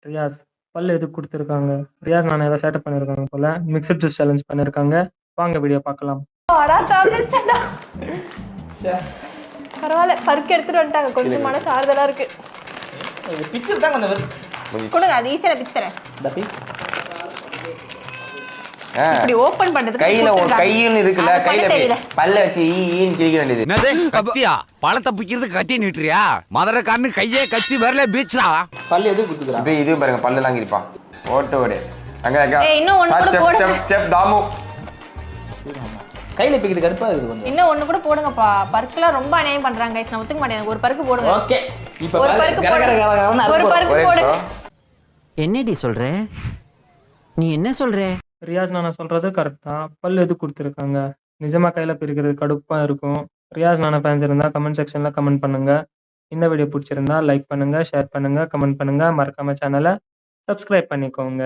ரியாஸ் பல்லு எதுக்கு குடுத்துருக்காங்க? ரியாஸ் நானும் ஏதோ சேட்டப் பண்ணியிருக்காங்க போல. மிக்ஸட் ஜூஸ் சேலஞ்ச் பண்ணியிருக்காங்க. வாங்க வீடியோ பார்க்கலாம். அடா தப்பிச்சிட்டா. பரவாயில்ல, பருக்கு எடுத்துட்டு வந்துட்டாங்க. கொஞ்சம் மனசு ஆறுதலா இருக்கு. பிக்சர் தான் கொஞ்சம் கொடுங்க, அது ஈஸியா பிச்சு தரேன். இப்படி ஓபன் பண்றதுக்கு கையில ஒரு கையின்னு இருக்குல்ல, கையில பல்ல வச்சு ஈன்னு கிழிக்க வேண்டியது. என்னது கத்தியா? பழத்தை பிக்கிறது கத்தி நீட்டுறியா? மதுரைக்காரனு கையே கத்தி வரல பீச்சா. பல்லு எதுக்கு குத்துக்குறான்? அப்படியே இது பாருங்க, பல்லெல்லாம் கிழிப்பான். ஓட்டு ஓடு. அங்க அங்க. இன்னும் ஒன்னு கூட போடுங்க. செஃப் தாமு. கையில பிக்கிறது கடுப்பா இருக்குது கொஞ்சம். இன்னும் ஒன்னு கூட போடுங்கப்பா. பருக்குலாம் ரொம்ப அநியாயம் பண்றாங்க गाइस. நான் ஒத்துக்க மாட்டேன். ஒரு பருக்கு போடுங்க. ஓகே. இப்போ ஒரு பருக்கு போடுங்க. ஒரு பருக்கு போடுங்க. என்னடி சொல்ற? நீ என்ன சொல்ற? ரியாஸ் நானா சொல்றது கரெக்ட் தான். பல்லு எதுக்கு குடுத்துருக்காங்க? நிஜமா கையில பிரிக்கிறது கடுப்பா இருக்கும். ரியாஸ் நானா ஃபேன்ஸ் இருந்தா கமெண்ட் செக்ஷன்ல கமெண்ட் பண்ணுங்க. இந்த வீடியோ பிடிச்சிருந்தா லைக் பண்ணுங்க, ஷேர் பண்ணுங்க, கமெண்ட் பண்ணுங்க. மறக்காம சேனலை சப்ஸ்கிரைப் பண்ணிக்கோங்க.